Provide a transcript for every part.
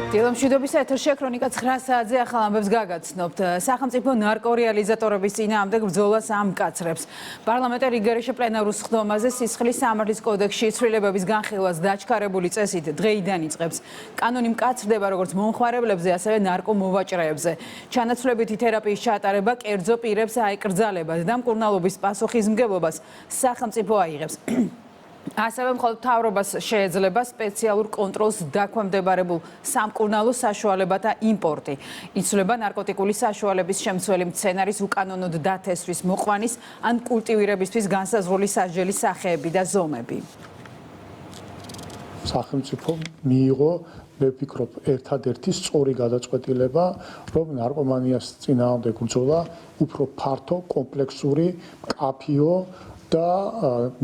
დილამშვიდობის ეთერში ქრონიკა 9 საათზე ახალ ამბებს გაგაცნობთ. სახელმწიფო ნარკორეალიზატორების წინააღმდეგ ბრძოლას ამკაცრებს. პარლამენტი რიგარეშე პლენარულ სხდომაზე სისხლის სამართლის კოდექსში ცვლილებების განხილვას დაჩქარებული წესით დღეიდან იწყებს. კანონი მკაცრდება როგორც მომხმარებლებზე, ასევე ნარკომოვაჭრეებზე. ჩანაცვლებითი თერაპიის ჩატარება კერძო პირებს აეკრძალებათ და მკურნალობის პასუხისმგებლობას სახელმწიფო აიღებს. ასევე მხოლოდ მთავრობას შეეძლება სპეციალურ კონტროლს დაქვემდებარებულ სამკურნალო საშუალებათა იმპორტი. იცვლება ნარკოტიკული საშუალების შემცველი მცენარის უკანონოდ დათესვის, მოყვანის ან კულტივირებისთვის განსაზღვრული სასჯელის სახეები და ზომები. სახელმწიფო მიიღო, მე ვფიქრობ, ერთადერთი სწორი გადაწყვეტილება, რომ ნარკომანიას წინააღმდეგ ბრძოლა უფრო ფართო, კომპლექსური, მკაფიო და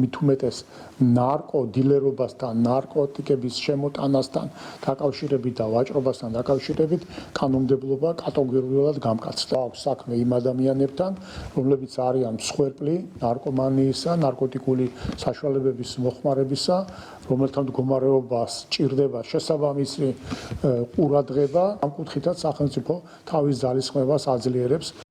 მით უმეტეს ნარკოდილერობასთან, ნარკოტიკების შემოტანასთან დაკავშირებით და ვაჭრობასთან დაკავშირებით კანონმდებლობა კატეგორიულად გამკაცდა. აქვს საქმე იმ ადამიანებთან, რომლებიც არიან მსხვერპლი ნარკომანიისა, ნარკოტიკული საშუალებების მოხმარებისა, რომელთა მდგომარეობას ჭირდება შესაბამისი ყურადღება. ამ კუთხითაც სახელმწიფო თავის ძალისხმევას აძლიერებს.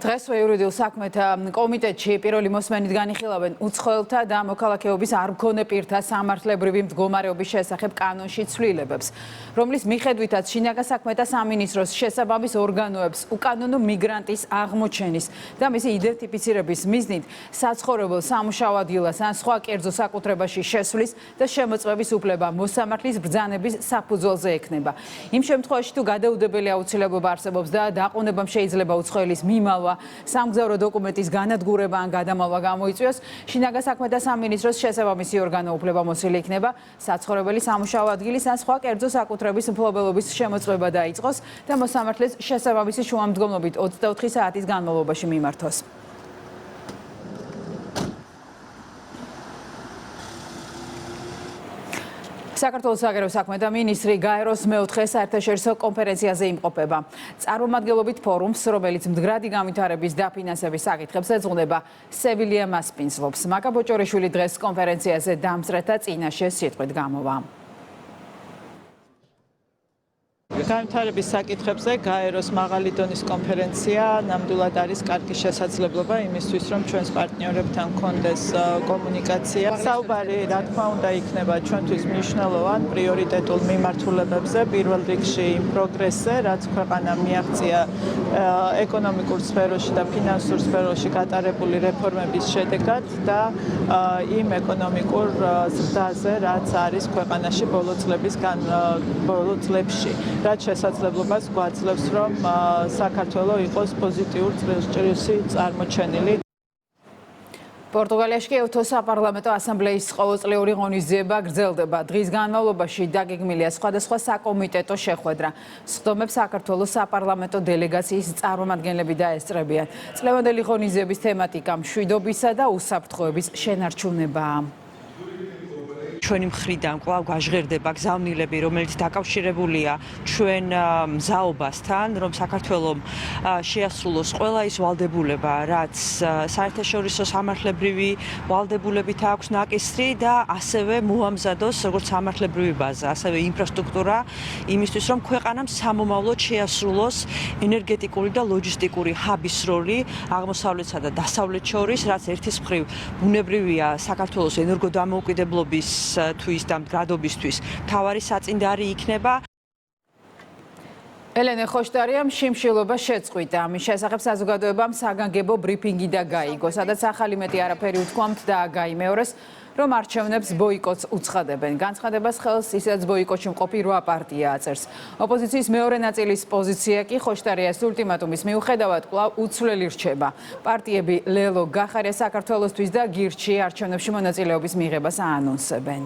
დღეს იურიდიულ საქმეთა კომიტეტში პირველი მოსმენით განიხილავენ უცხოელთა და მოქალაქეობის არ მქონე პირთა სამართლებრივი მდგომარეობის შესახებ კანონში ცვლილებებს, რომლის მიხედვითაც შინაგან საქმეთა სამინისტროს შესაბამის ორგანოებს უკანონო მიგრანტის აღმოჩენის და მისი იდენტიფიცირების მიზნით საცხოვრებელ სამუშაო ადგილას ან სხვა კერძო საკუთრებაში შესვლის და შემოწმების უფლება მოსამართლის ბრძანების საფუძველზე ექნება. იმ შემთხვევაში თუ გადაუდებელი აუცილებლობა არსებობს და დაყუნებამ შეიძლება უცხოელის მიმალვა სამგზავრო დოკუმენტის განადგურება ან გადამალვა გამოიწვიოს, შინაგან საქმეთა სამინისტროს შესაბამისი ორგანო უფლებამოსილი იქნება საცხოვრებელი სამუშაო ადგილის ან სხვა კერძო საკუთრების მფლობელობის შემოწმება დაიწყოს და მოსამართლეს შესაბამისი შუამდგომლობით 24 საათის განმავლობაში მიმართოს. საქართველოს საგარეო საქმეთა მინისტრი გაეროს მეოთხე საერთაშორისო კონფერენციაზე იმყოფება. წარმომადგენლობით ფორუმს, რომელიც მდგრადი განვითარების დაფინანსების საკითხებს ეძღვნება, სევილია მასპინძლობს. მაკა ბოჭორიშვილი დღეს კონფერენციაზე დამსწრეთა წინაშე სიტყვით გამოვა. განვითარების საკითხებზე გაეროს მაღალი დონის კონფერენცია ნამდვილად არის კარგი შესაძლებლობა იმისთვის, რომ ჩვენს პარტნიორებთან გქონდეს კომუნიკაცია. საუბარი, რა თქმა უნდა, იქნება ჩვენთვის მნიშვნელოვან პრიორიტეტულ მიმართულებებზე, პირველ რიგში იმ პროგრესზე, რაც ქვეყანამ მიაღწია ეკონომიკურ სფეროში და ფინანსურ სფეროში გატარებული რეფორმების შედეგად და იმ ეკონომიკურ ზრდაზე, რაც არის ქვეყანაში ბოლო წლებში. რაც შესაძლებლობას გვაძლევს, რომ საქართველო იყოს პოზიტიურ წრეში წარმოჩენილი. პორტუგალიაში ეუთო საპარლამენტო ასამბლეის ყოველწლიური ღონისძიება გრძელდება. დღის განმავლობაში დაგეგმილია სხვადასხვა საკომიტეტო შეხვედრა. სხდომებს საქართველოს საპარლამენტო დელეგაციის წარმომადგენლები დაესწრებიან. წლევანდელი ღონისძიების თემატიკა მშვიდობისა და უსაფრთხოების შენარჩუნებაა. ჩვენი მხრიდან კვლავ გაჟღერდება გზავნილები, რომელიც დაკავშირებულია ჩვენ მზაობასთან, რომ საქართველომ შეასრულოს ყველა ის ვალდებულება, რაც საერთაშორისო სამართლებრივი ვალდებულებით აქვს ნაკისრი და ასევე მოამზადოს როგორც სამართლებრივი ბაზა, ასევე ინფრასტრუქტურა იმისთვის, რომ ქვეყანამ სამომავლოდ შეასრულოს ენერგეტიკული და ლოჯისტიკური ჰაბის როლი აღმოსავლეთსა და დასავლეთ შორის, რაც ერთის მხრივ ბუნებრივია საქართველოს ენერგოდამოუკიდებლობის თვის და მდგრადობისთვის მთავარი საწინდარი იქნება. ელენე ხოშტარიამ შიმშილობა შეწყვიტა. ამის შესახებ საზოგადოებამ საგანგებო ბრიფინგი და გაიგო, სადაც ახალი მეტი არაფერი უთქვამთ და გაიმეორეს, რომ არჩევნებს ბოიკოტს უცხადებენ. განცხადებას ხელს ისედაც ბოიკოტში მყოფი 8 პარტია აწერს. ოპოზიციის მეორე ნაწილის პოზიცია კი ხოშტარიას ულტიმატუმის მიუხედავად კვლავ უცვლელი რჩება. პარტიები ლელო გახარია საქართველოსთვის და გირჩი არჩევნებში მონაწილეობის მიღებას აანონსებენ.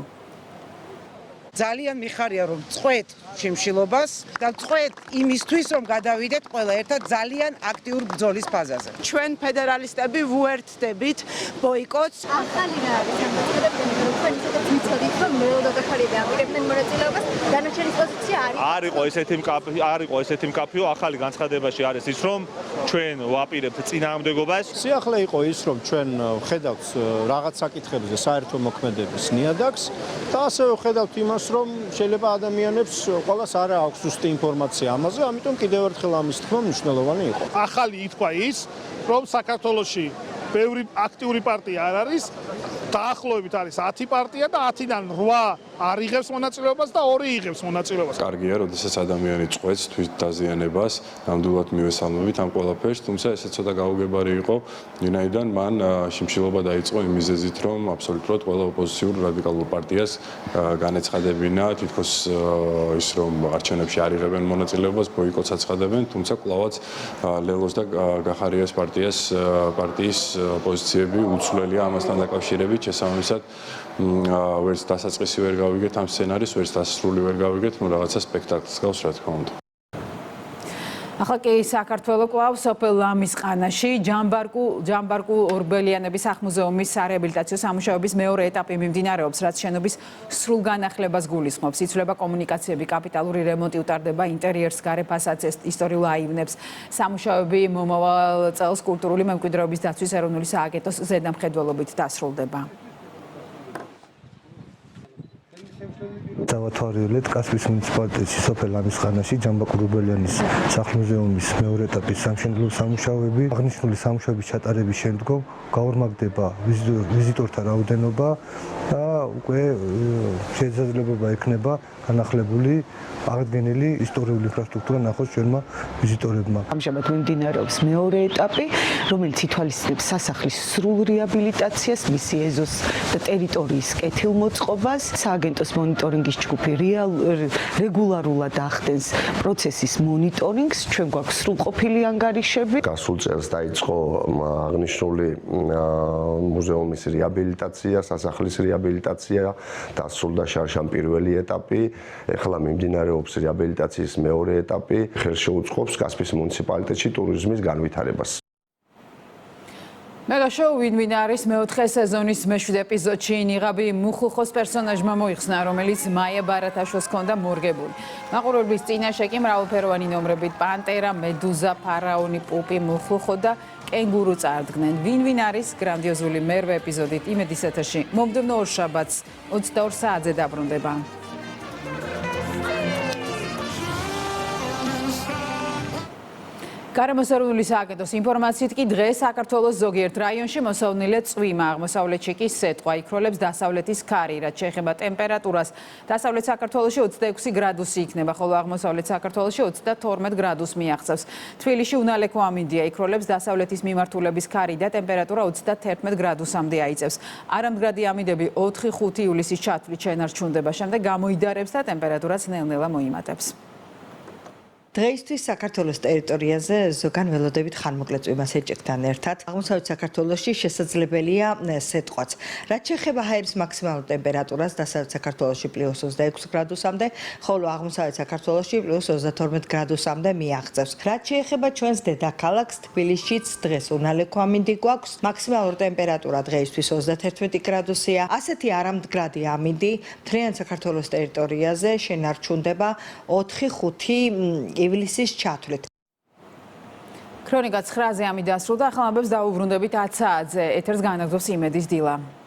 ძალიან მიხარია რომ წყვეთ შიმშილობას და წყვეთ იმისთვის რომ გადავიდეთ ყველა ერთად ძალიან აქტიურ ბრძოლის ფაზაზე. ჩვენ ფედერალისტები ვუერთდებით ბოიკოტს. ახალი რა არის ამ მოწყობილობები, რომ თქვენ ისედაც მიცოდით, რომ ლელო გახარიები აპირებდნენ მონაწილეობას, დანარჩენის პოზიცია არ იყო ესეთი მკაფიო, ახალი განცხადებაში არის ის, რომ ჩვენ ვაპირებთ წინააღმდეგობას. სიახლე იყო ის, რომ ჩვენ ვხედავთ რაღაც საკითხებზე საერთო მოქმედების ნიადაგს და ასევე ვხედავთ იმას, რომ შეიძლება ადამიანებს ყველას არ აქვს ზუსტი ინფორმაცია ამაზე, ამიტომ კიდევ ერთხელ ამის თქმა მნიშვნელოვანი იყო. ახალი ითქვა ის, რომ საქართველოში ბევრი აქტიური პარტია არ არის, დაახლოებით არის 10 პარტია და 10-დან 8 არ იღებს მონაწილეობას და 2 იღებს მონაწილეობას. კარგია, როდესაც ადამიანი წყვეტს თვით დაზიანებას, ნამდვილად მივესალმებით ამ ყველაფერს, თუმცა ესე ცოტა გაუგებარი იყო, ვინაიდან მან შიმშილობა დაიწყო იმ მიზეზით, რომ აბსოლუტურად ყველა ოპოზიციურ რადიკალურ პარტიას განეცხადებინა, თითქოს ის რომ არჩევნებში არ იღებენ მონაწილეობას, ბოიკოტს აცხადებენ, თუმცა კვლავაც ლელოს და გახარიას პარტიის პოზიციები უცვლელია ამასთან დაკავშირებით, შესაბამისად ვერც დასაწყისი ვერ გავიგეთ ამ სცენარის, ვერც დასასრული ვერ გავიგეთ, ну რაღაცა სპექტაკლს გავს რა თქმა უნდა. ახლა კი საქართველოს კვლავ სოფელ ლამისყანაში ჯამბარკუ ორბელიანების სახლ-მუზეუმის სარეაბილიტაციო სამუშაოების მეორე ეტაპი მიმდინარეობს, რაც შენობის სრულ განახლებას გულისხმობს. იცვლება კომუნიკაციები, კაპიტალური რემონტი უტარდება ინტერიერს, გარე ფასადს, ისტორიულ აივნებს. სამუშაოები მომავალ წელს კულტურული მემკვიდრეობის დაცვის ეროვნული სააგენტოს ზედამხედველობით დასრულდება. დავათვალიერეთ კასპიის მუნიციპალიტეტში სოფელ ლამისყანაში ჯამბარკუ ორბელიანის სახლ-მუზეუმის მეორე ეტაპის სამშენებლო სამუშაოები. აღნიშნული სამუშაოების ჩატარების შემდგომ გაორმაგდება ვიზიტორთა რაოდენობა და უკვე შესაძლებლობა ექნება განახლებული აღდგენილი ისტორიული ინფრასტრუქტურა ნახოს ჩვენმა ვიზიტორებმა. ამჟამად მიმდინარეობს მეორე ეტაპი, რომელიც ითვალისწინებს სასახლის სრულ რეაბილიტაციას, მისი ეზოს და ტერიტორიის კეთილმოწყობას. სააგენტოს მონიტორინგის ჯგუფი რეგულარულად ახდენს პროცესის მონიტორინგს. ჩვენ გვაქვს სრულყოფილი ანგარიშები. გასულ წელს დაიწყო აღნიშნული მუზეუმის რეაბილიტაცია, სასახლის რეაბილიტაცია, დასრულდა შარშან პირველი ეტაპი. ეხლა მიმდინარეობს რეაბილიტაციის მეორე ეტაპი, ხელს შეუწყობს კასპიის მუნიციპალიტეტში ტურიზმის განვითარებას. მეგაშოუ ვინ არის მეოთხე სეზონის მეშვიდე ეპიზოდში ნიღაბი მუხუხოს პერსონაჟმა მოიხსნა, რომელიც მაია ბარათაშვილს ჰქონდა მორგებული. მაყურებლის წინაშე კი მრავალფეროვანი ნომრებით პანტერა, მედუზა, ფარაონი, პუპი, მუხუხო და კენგურუ წარდგნენ. ვინ არის გრანდიოზული მერვე ეპიზოდით იმედის ეთერში მომდევნო ორშაბათს 22 საათზე დაბრუნდება. გარემოს ეროვნული სააგენტოს ინფორმაციით კი დღეს საქართველოს ზოგიერთ რაიონში მოსავნილე წვიმა, აღმოსავლეთში კი სეტყვა, იქროლებს დასავლეთის ქარი, რაც შეეხება ტემპერატურას. დასავლეთ საქართველოში 26 გრადუსი იქნება, ხოლო აღმოსავლეთ საქართველოში 32 გრადუსს მიაღწევს. თბილისში უნალექო ამინდია, იქროლებს დასავლეთის მიმართულების ქარი და ტემპერატურა 31 გრადუსამდე აიწევს. არამდგრადი ამინდები 4-5 ივლისის ჩათვლით შენარჩუნდება, შემდეგ გამოიდარებს და ტემპერატურაც ნელ-ნელა მოიმატებს. დღეისთვის საქართველოს ტერიტორიაზე ზოგან ველოდებით ხანმოკლე წვიმას ეჭექთან ერთად. აღმოსავლეთ საქართველოში შესაძლებელია სეტყვაც. რაც შეეხება ჰაერის მაქსიმალურ ტემპერატურას, დასავლეთ საქართველოში +26 გრადუსამდე, ხოლო აღმოსავლეთ საქართველოში +32 გრადუსამდე მიაღწევს. რაც შეეხება ჩვენს დედაქალაქს თბილისშიც დღეს უნალექო ამინდი გვაქვს. მაქსიმალური ტემპერატურა დღეისთვის 31 გრადუსია. ასეთი არამდგრადი ამინდი მთლიან საქართველოს ტერიტორიაზე შენარჩუნდება 4-5 ივლისის ჩათვლით. ქრონიკა 9-ზე ამი დასრულდა, ახლა ამბებს დაუბრუნდებით 10 საათზე. ეთერს განაგზობს იმედის დილა.